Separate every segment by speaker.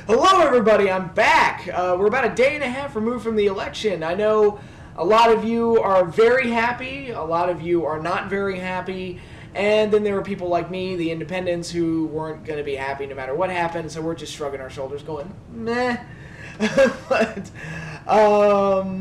Speaker 1: Hello, everybody. I'm back. We're about a day and a half removed from the election. I know a lot of you are very happy. A lot of you are not very happy. And then there are people like me, the independents, who weren't going to be happy no matter what happened. So we're just shrugging our shoulders going, meh. But, glad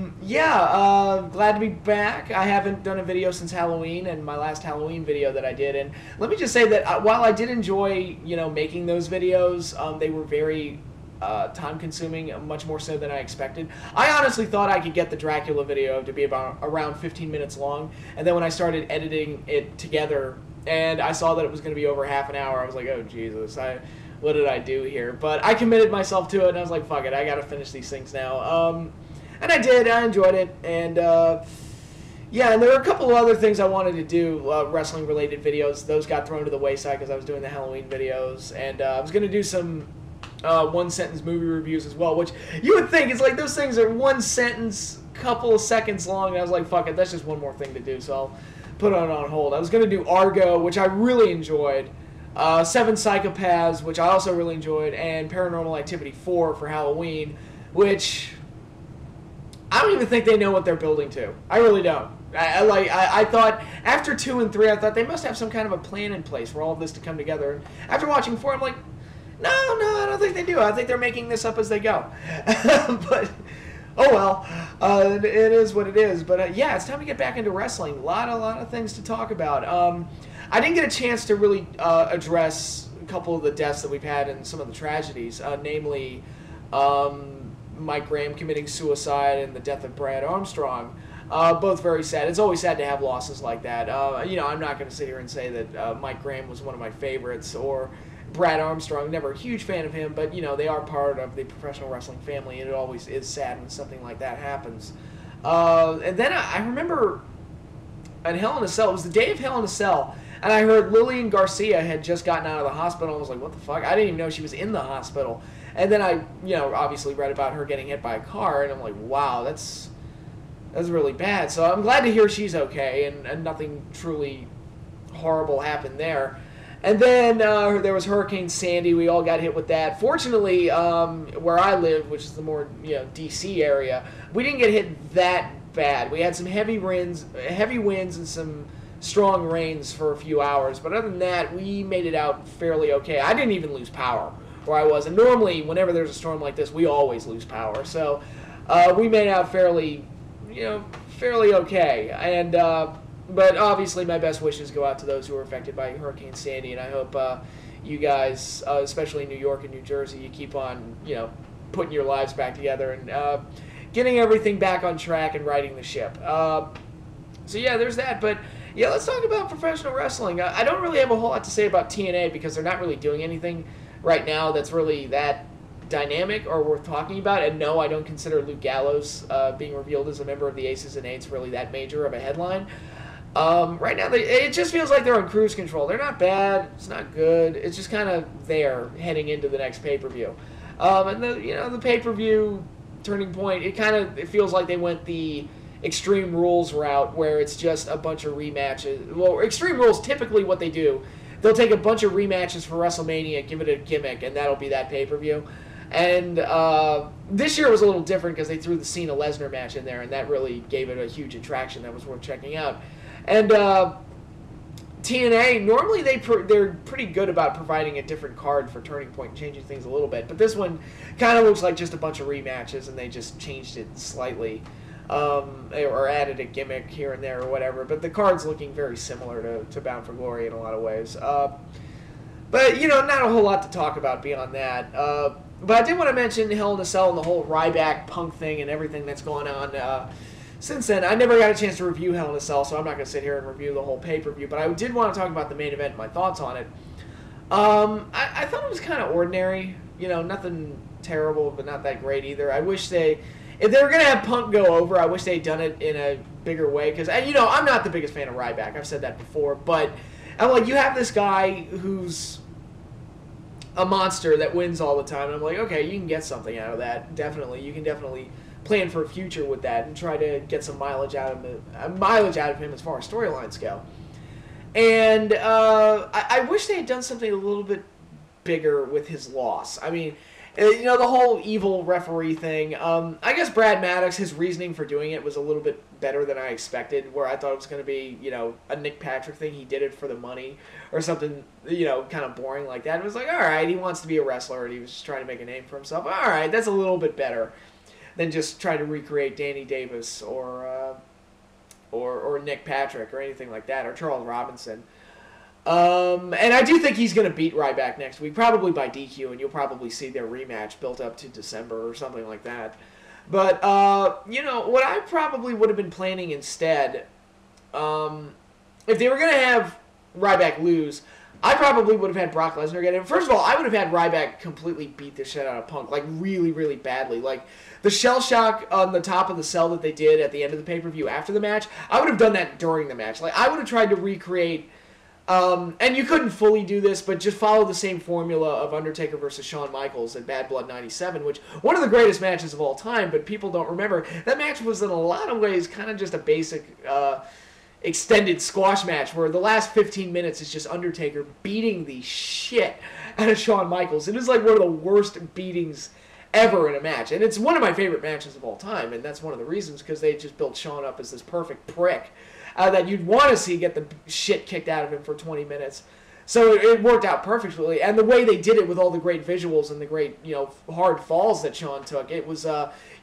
Speaker 1: to be back. I haven't done a video since Halloween, and my last Halloween video that I did. And let me just say that while I did enjoy, making those videos, they were very time-consuming, much more so than I expected. I honestly thought I could get the Dracula video to be about around 15 minutes long, and then when I started editing it together, and I saw that it was going to be over half an hour, I was like, oh, Jesus, what did I do here? But I committed myself to it, and I was like, fuck it, I gotta finish these things now. And I did, I enjoyed it, and and there were a couple of other things I wanted to do, wrestling-related videos. Those got thrown to the wayside because I was doing the Halloween videos, and I was going to do some one-sentence movie reviews as well, which you would think, it's like those things are one sentence, couple of seconds long, and I was like, fuck it, that's just one more thing to do, so I'll put it on hold. I was going to do Argo, which I really enjoyed, Seven Psychopaths, which I also really enjoyed, and Paranormal Activity 4 for Halloween, which I don't even think they know what they're building to. I really don't. I thought, after 2 and 3, I thought they must have some kind of a plan in place for all of this to come together. And after watching 4, I'm like, no, I don't think they do. I think they're making this up as they go. But, oh well, it is what it is. But it's time to get back into wrestling. A lot of things to talk about. I didn't get a chance to really address a couple of the deaths that we've had and some of the tragedies, namely Mike Graham committing suicide and the death of Brad Armstrong. Both very sad. It's always sad to have losses like that. I'm not going to sit here and say that Mike Graham was one of my favorites or Brad Armstrong. Never a huge fan of him, but they are part of the professional wrestling family, and it always is sad when something like that happens. And then I remember at Hell in a Cell, it was the day of Hell in a Cell, and I heard Lillian Garcia had just gotten out of the hospital. I was like, what the fuck? I didn't even know she was in the hospital. And then I, obviously read about her getting hit by a car, and I'm like, wow, that's really bad. So I'm glad to hear she's okay, and nothing truly horrible happened there. And then there was Hurricane Sandy. We all got hit with that. Fortunately, where I live, which is the more D.C. area, we didn't get hit that bad. We had some heavy winds, and some strong rains for a few hours. But other than that, we made it out fairly okay. I didn't even lose power where I was. And normally, whenever there's a storm like this, we always lose power. So we made it out fairly okay. And but obviously, my best wishes go out to those who were affected by Hurricane Sandy, and I hope you guys, especially in New York and New Jersey, you keep on, putting your lives back together and getting everything back on track and righting the ship. There's that. But let's talk about professional wrestling. I don't really have a whole lot to say about TNA because they're not really doing anything right now that's really that dynamic or worth talking about. And no, I don't consider Luke Gallows being revealed as a member of the Aces and Eights really that major of a headline. Right now, it just feels like they're on cruise control. They're not bad. It's not good. It's just kind of there heading into the next pay-per-view. And the pay-per-view turning point, it feels like they went the Extreme Rules route where it's just a bunch of rematches. Well, Extreme Rules, typically what they do, they'll take a bunch of rematches for WrestleMania, give it a gimmick, and that'll be that pay-per-view. And this year was a little different because they threw the Cena-Lesnar match in there, and that really gave it a huge attraction that was worth checking out. And TNA, normally they're pretty good about providing a different card for Turning Point and changing things a little bit. But this one kind of looks like just a bunch of rematches, and they just changed it slightly. Or added a gimmick here and there or whatever. But the card's looking very similar to Bound for Glory in a lot of ways. But, not a whole lot to talk about beyond that. But I did want to mention Hell in a Cell and the whole Ryback Punk thing and everything that's going on. Since then, I never got a chance to review Hell in a Cell, so I'm not going to sit here and review the whole pay-per-view, but I did want to talk about the main event and my thoughts on it. I thought it was kind of ordinary. Nothing terrible, but not that great either. I wish if they were going to have Punk go over, I wish they'd done it in a bigger way, because, I'm not the biggest fan of Ryback. I've said that before, but I'm like, you have this guy who's a monster that wins all the time, and I'm like, okay, you can get something out of that, definitely. You can definitely plan for a future with that and try to get some mileage out of him as far as storylines go. And I wish they had done something a little bit bigger with his loss. I mean, You know, the whole evil referee thing. I guess Brad Maddox, his reasoning for doing it was a little bit better than I expected, where I thought it was going to be, you know, a Nick Patrick thing. He did it for the money or something, you know, kind of boring like that. It was like, all right, he wants to be a wrestler and he was just trying to make a name for himself. All right, that's a little bit better than just trying to recreate Danny Davis or Nick Patrick or anything like that, or Charles Robinson. And I do think he's going to beat Ryback next week, probably by DQ, and you'll probably see their rematch built up to December or something like that. But, you know, what I probably would have been planning instead, if they were going to have Ryback lose, I probably would have had Brock Lesnar get it. First of all, I would have had Ryback completely beat the shit out of Punk, like really, really badly. Like, the shell shock on the top of the cell that they did at the end of the pay-per-view after the match, I would have done that during the match. Like, I would have tried to recreate... and you couldn't fully do this, but just follow the same formula of Undertaker versus Shawn Michaels at Bad Blood 97, which one of the greatest matches of all time, but people don't remember. That match was in a lot of ways kind of just a basic extended squash match where the last 15 minutes is just Undertaker beating the shit out of Shawn Michaels. It is like one of the worst beatings ever in a match, and it's one of my favorite matches of all time, and that's one of the reasons, because they just built Shawn up as this perfect prick that you'd want to see get the shit kicked out of him for 20 minutes. So it worked out perfectly. And the way they did it with all the great visuals and the great, you know, hard falls that Shawn took, it was,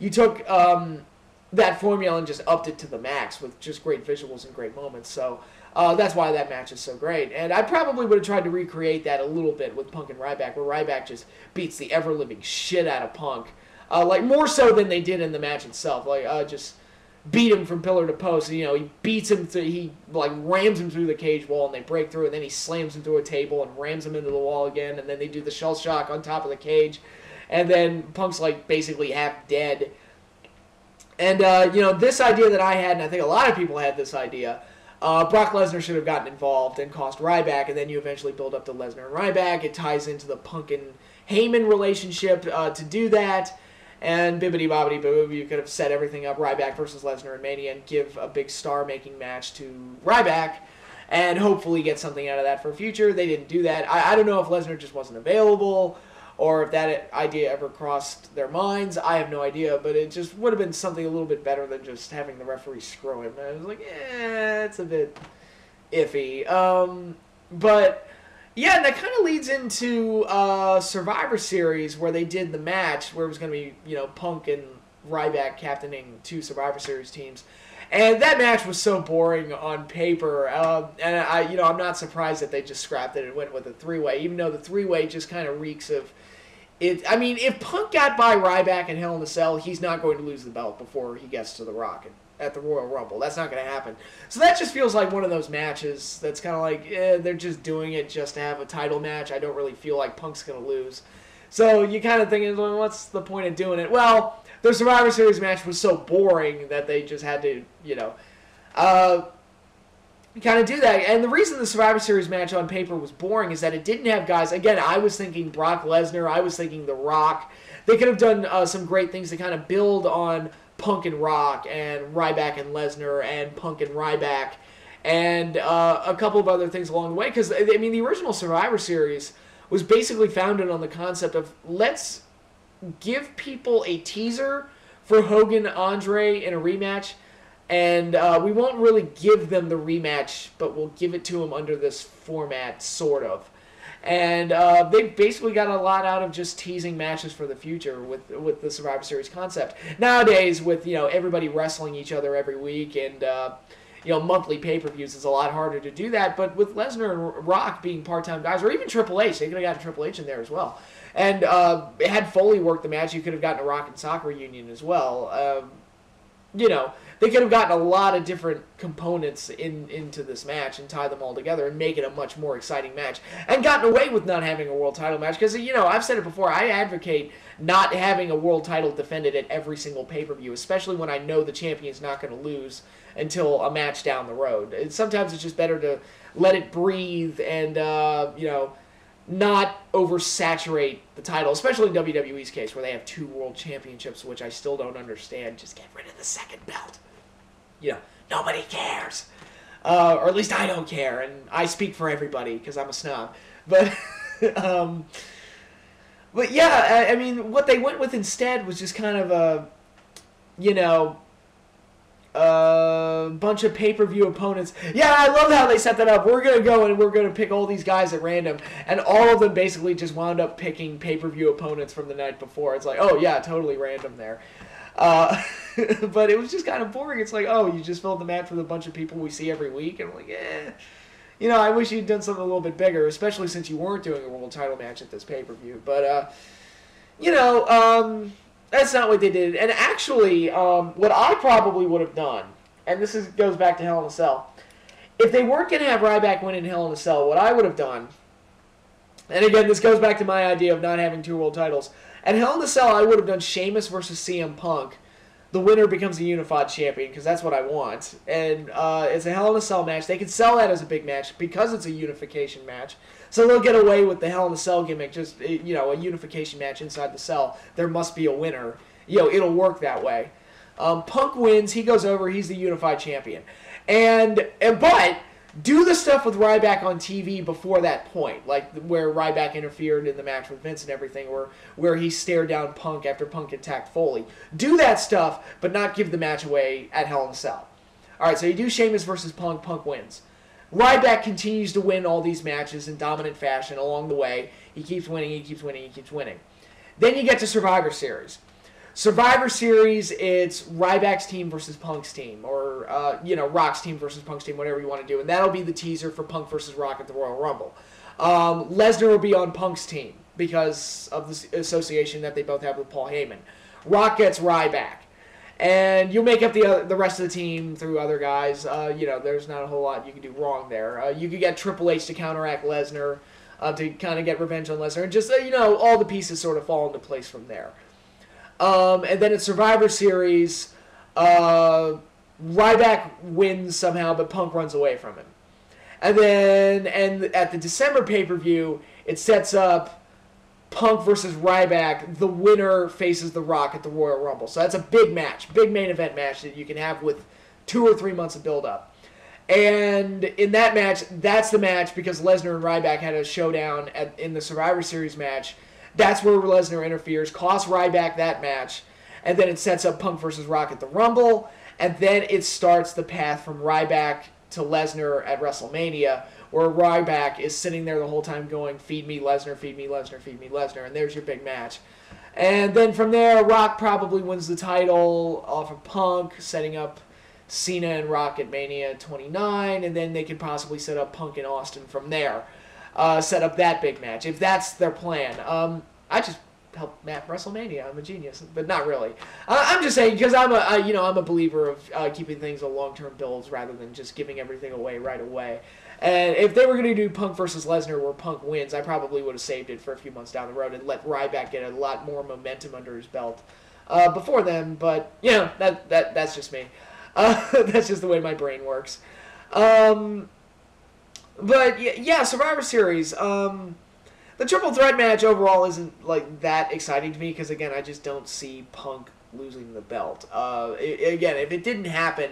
Speaker 1: you took that formula and just upped it to the max with just great visuals and great moments. So that's why that match is so great. And I probably would have tried to recreate that a little bit with Punk and Ryback, where Ryback just beats the ever-living shit out of Punk. Like, more so than they did in the match itself. Like, just... beat him from pillar to post. You know, he beats him through, he like rams him through the cage wall, and they break through, and then he slams him through a table and rams him into the wall again, and then they do the shell shock on top of the cage, and then Punk's like basically half dead. And you know, this idea that I had, and I think a lot of people had this idea, Brock Lesnar should have gotten involved and cost Ryback, and then you eventually build up to Lesnar and Ryback. It ties into the Punk and Heyman relationship to do that. And bibbity bobbity boo, you could have set everything up, Ryback versus Lesnar in Mania, and give a big star-making match to Ryback, and hopefully get something out of that for future. They didn't do that. I don't know if Lesnar just wasn't available, or if that idea ever crossed their minds. I have no idea, but it just would have been something a little bit better than just having the referee screw him. And I was like, it's a bit iffy. But... yeah, and that kind of leads into Survivor Series, where they did the match, where it was going to be, you know, Punk and Ryback captaining two Survivor Series teams. And that match was so boring on paper. And you know, I'm not surprised that they just scrapped it and went with a three-way, even though the three-way just kind of reeks of it. I mean, if Punk got by Ryback in Hell in a Cell, he's not going to lose the belt before he gets to The Rock at the Royal Rumble. That's not going to happen. So that just feels like one of those matches that's kind of like, they're just doing it just to have a title match. I don't really feel like Punk's going to lose. So you kind of think, well, what's the point of doing it? Well, the Survivor Series match was so boring that they just had to, you know, kind of do that. And the reason the Survivor Series match on paper was boring is that it didn't have guys. Again, I was thinking Brock Lesnar. I was thinking The Rock. They could have done some great things to kind of build on Punk and Rock, and Ryback and Lesnar, and Punk and Ryback, and a couple of other things along the way. Because, I mean, the original Survivor Series was basically founded on the concept of, let's give people a teaser for Hogan Andre in a rematch, and we won't really give them the rematch, but we'll give it to them under this format, sort of. And they basically got a lot out of just teasing matches for the future with the Survivor Series concept. Nowadays, with, you know, everybody wrestling each other every week and you know, monthly pay-per-views, it's a lot harder to do that. But with Lesnar and Rock being part-time guys, or even Triple H, they could have gotten Triple H in there as well. And had Foley worked the match, you could have gotten a Rock and Sock reunion as well. You know, they could have gotten a lot of different components into this match and tie them all together and make it a much more exciting match. And gotten away with not having a world title match. Because, you know, I've said it before, I advocate not having a world title defended at every single pay-per-view, especially when I know the champion's not going to lose until a match down the road. Sometimes it's just better to let it breathe and, you know, not oversaturate the title, especially in WWE's case, where they have 2 world championships, which I still don't understand. Just get rid of the second belt. You know, nobody cares. Or at least I don't care, and I speak for everybody, because I'm a snob. But, But yeah, I mean, what they went with instead was just kind of a, you know, a bunch of pay-per-view opponents. Yeah, I love how they set that up. We're going to go and we're going to pick all these guys at random. And all of them basically just wound up picking pay-per-view opponents from the night before. It's like, oh, yeah, totally random there. But it was just kind of boring. It's like, oh, you just filled the match with a bunch of people we see every week. And I'm like, eh. You know, I wish you'd done something a little bit bigger, especially since you weren't doing a world title match at this pay-per-view. But, you know, that's not what they did. And actually, what I probably would have done, and this goes back to Hell in a Cell, if they weren't going to have Ryback win in Hell in a Cell, what I would have done, and again, this goes back to my idea of not having 2 world titles, at Hell in a Cell, I would have done Sheamus versus CM Punk. The winner becomes a unified champion, because that's what I want. And it's a Hell in a Cell match. They could sell that as a big match because it's a unification match. So they'll get away with the Hell in a Cell gimmick, just, you know, a unification match inside the cell. There must be a winner. You know, it'll work that way. Punk wins. He goes over. He's the unified champion. But do the stuff with Ryback on TV before that point, like where Ryback interfered in the match with Vince and everything, or where he stared down Punk after Punk attacked Foley. Do that stuff, but not give the match away at Hell in a Cell. All right, so you do Sheamus versus Punk. Punk wins. Ryback continues to win all these matches in dominant fashion along the way. He keeps winning, he keeps winning, he keeps winning. Then you get to Survivor Series. Survivor Series, it's Ryback's team versus Punk's team, or, you know, Rock's team versus Punk's team, whatever you want to do. And that'll be the teaser for Punk versus Rock at the Royal Rumble. Lesnar will be on Punk's team because of the association that they both have with Paul Heyman. Rock gets Ryback. And you'll make up the rest of the team through other guys. You know, there's not a whole lot you can do wrong there. You could get Triple H to counteract Lesnar to kind of get revenge on Lesnar. And just, you know, all the pieces sort of fall into place from there. And then at Survivor Series, Ryback wins somehow, but Punk runs away from him. And then at the December pay-per-view, it sets up Punk versus Ryback. The winner faces The Rock at the Royal Rumble. So that's a big match, big main event match that you can have with 2 or 3 months of build-up. And in that match, that's the match because Lesnar and Ryback had a showdown in the Survivor Series match. That's where Lesnar interferes, costs Ryback that match, and then it sets up Punk versus Rock at the Rumble, and then it starts the path from Ryback to Lesnar at WrestleMania, where Ryback is sitting there the whole time going, feed me Lesnar, feed me Lesnar, feed me Lesnar, and there's your big match. And then from there, Rock probably wins the title off of Punk, setting up Cena and Rock at Mania 29, and then they could possibly set up Punk and Austin from there. Set up that big match, if that's their plan. I just helped map WrestleMania. I'm a genius, but not really. I'm just saying because I'm a believer of keeping things on long-term builds rather than just giving everything away right away. And if they were going to do Punk versus Lesnar where Punk wins, I probably would have saved it for a few months down the road and let Ryback get a lot more momentum under his belt before then. But you know that's just me. That's just the way my brain works. But yeah, Survivor Series. The triple threat match overall isn't like that exciting to me because again, I just don't see Punk losing the belt. Again, if it didn't happen,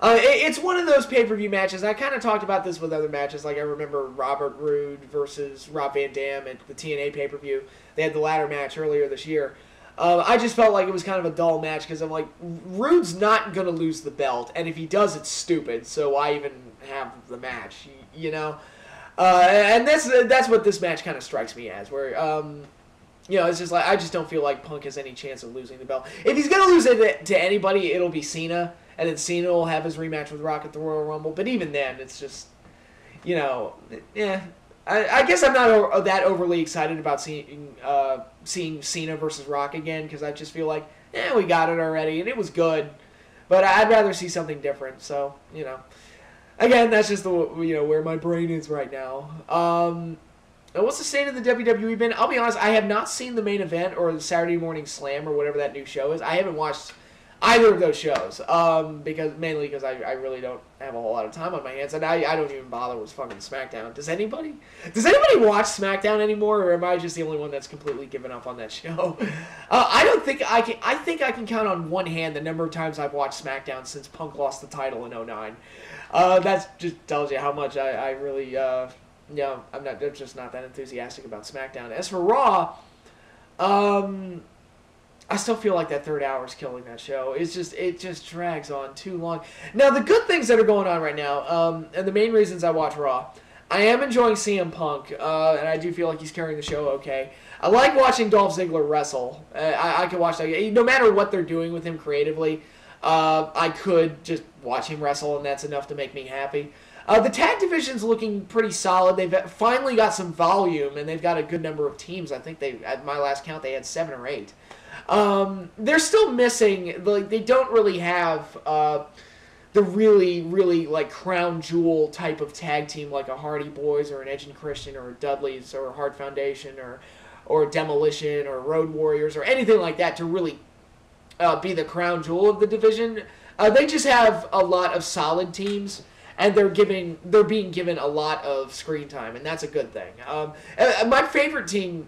Speaker 1: it's one of those pay-per-view matches. I kind of talked about this with other matches. Like I remember Robert Roode versus Rob Van Dam at the TNA pay-per-view. They had the ladder match earlier this year. I just felt like it was kind of a dull match because I'm like, Roode's not going to lose the belt, and if he does, it's stupid, so why even have the match, you know? And that's what this match kind of strikes me as, where, you know, it's just like, I just don't feel like Punk has any chance of losing the belt. If he's going to lose it to anybody, it'll be Cena, and then Cena will have his rematch with Rock at the Royal Rumble, but even then, it's just, you know, yeah. I guess I'm not that overly excited about seeing Cena versus Rock again because I just feel like, we got it already and it was good, but I'd rather see something different. So you know, again, that's just the where my brain is right now. And what's the state of the WWE been? I'll be honest, I have not seen the main event or the Saturday Morning Slam or whatever that new show is. I haven't watched either of those shows mainly because I really don't have a whole lot of time on my hands, and I don't even bother with fucking SmackDown. Does anybody watch SmackDown anymore, or am I just the only one that's completely given up on that show? I don't think I can. I think I can count on one hand the number of times I've watched SmackDown since Punk lost the title in 2009. That just tells you how much I really I'm just not that enthusiastic about SmackDown. As for Raw, I still feel like that third hour is killing that show. It just drags on too long. Now, the good things that are going on right now, and the main reasons I watch Raw, I am enjoying CM Punk, and I do feel like he's carrying the show okay. I like watching Dolph Ziggler wrestle. I can watch that. No matter what they're doing with him creatively, I could just watch him wrestle, and that's enough to make me happy. The tag division's looking pretty solid. They've finally got some volume, and they've got a good number of teams. I think at my last count, they had 7 or 8. They're still missing, like, they don't really have the really like crown jewel type of tag team like a Hardy Boys or an Edge and Christian or a Dudleys or a Hart Foundation or Demolition or Road Warriors or anything like that to really be the crown jewel of the division. They just have a lot of solid teams, and they're being given a lot of screen time, and that's a good thing. My favorite team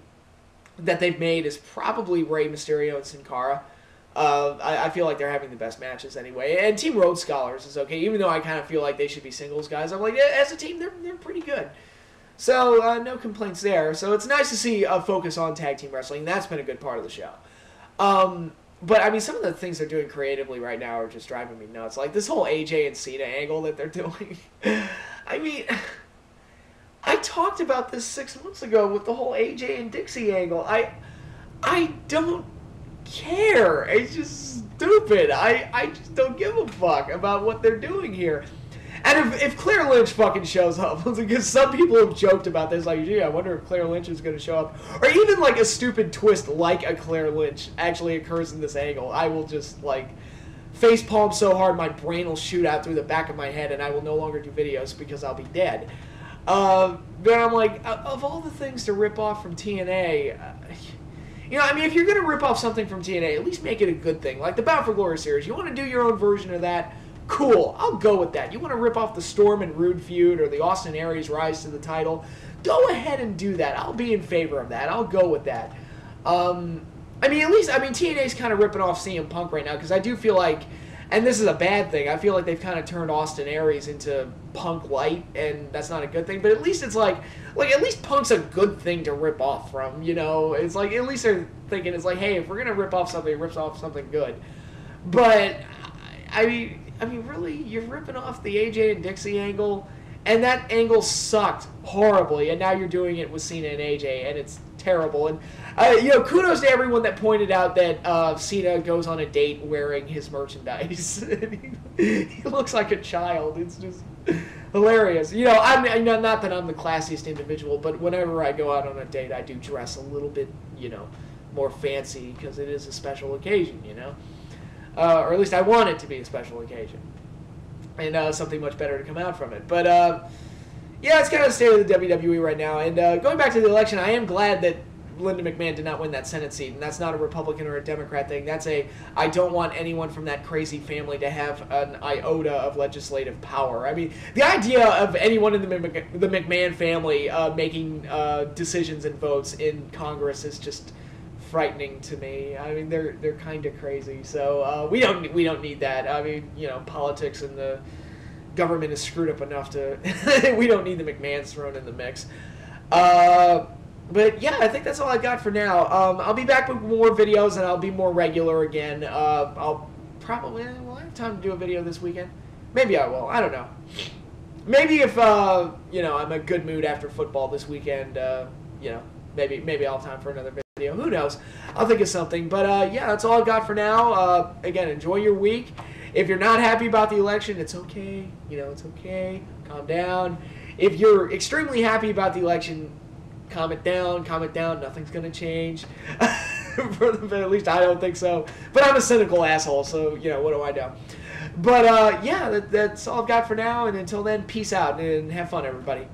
Speaker 1: that they've made is probably Rey Mysterio and Sin Cara. I feel like they're having the best matches anyway. And Team Road Scholars is okay, even though I kind of feel like they should be singles guys. I'm like, as a team, they're pretty good. So, no complaints there. So it's nice to see a focus on tag team wrestling. That's been a good part of the show. But, I mean, some of the things they're doing creatively right now are just driving me nuts. Like, this whole AJ and Cena angle that they're doing. I mean, I talked about this 6 months ago with the whole AJ and Dixie angle. I don't care. It's just stupid. I just don't give a fuck about what they're doing here. And if Claire Lynch fucking shows up, because some people have joked about this, like, gee, I wonder if Claire Lynch is going to show up. Or even, like, a stupid twist like a Claire Lynch actually occurs in this angle. I will just, like, facepalm so hard my brain will shoot out through the back of my head and I will no longer do videos because I'll be dead. But I'm like, of all the things to rip off from TNA, you know, I mean, if you're going to rip off something from TNA, at least make it a good thing. Like the Bound for Glory series. You want to do your own version of that? Cool. I'll go with that. You want to rip off the Storm and Rude feud or the Austin Aries rise to the title? Go ahead and do that. I'll be in favor of that. I'll go with that. I mean, at least, TNA's kind of ripping off CM Punk right now because I do feel like, and this is a bad thing, I feel like they've kind of turned Austin Aries into Punk light, and that's not a good thing, but at least it's like at least Punk's a good thing to rip off from, you know? It's like, at least they're thinking, it's like, hey, if we're going to rip off something, it rips off something good. But, I mean, really, you're ripping off the AJ and Dixie angle, and that angle sucked horribly, and now you're doing it with Cena and AJ, and it's terrible. And, you know, kudos to everyone that pointed out that Cena goes on a date wearing his merchandise. He looks like a child. It's just hilarious. You know, I'm not that I'm the classiest individual, but whenever I go out on a date, I do dress a little bit, you know, more fancy because it is a special occasion, you know. Or at least I want it to be a special occasion. And something much better to come out from it. But, yeah, it's kind of the state of the WWE right now. And going back to the election, I am glad that Linda McMahon did not win that Senate seat. And that's not a Republican or a Democrat thing. That's I don't want anyone from that crazy family to have an iota of legislative power. I mean, the idea of anyone in the McMahon family making decisions and votes in Congress is just frightening to me. I mean, they're kind of crazy. So we don't need that. I mean, you know, politics and the government is screwed up enough to we don't need the McMahons thrown in the mix. But yeah, I think that's all I got for now. I'll be back with more videos and I'll be more regular again. I'll probably will I have time to do a video this weekend? Maybe I will. I don't know. Maybe if you know, I'm in a good mood after football this weekend, you know, maybe I'll have time for another video. Who knows? I'll think of something. But yeah, that's all I got for now. Again, enjoy your week. If you're not happy about the election, it's okay. You know, it's okay. Calm down. If you're extremely happy about the election, calm it down. Nothing's going to change. At least I don't think so. But I'm a cynical asshole, so, you know, what do I know? But, yeah, that's all I've got for now. And until then, peace out and have fun, everybody.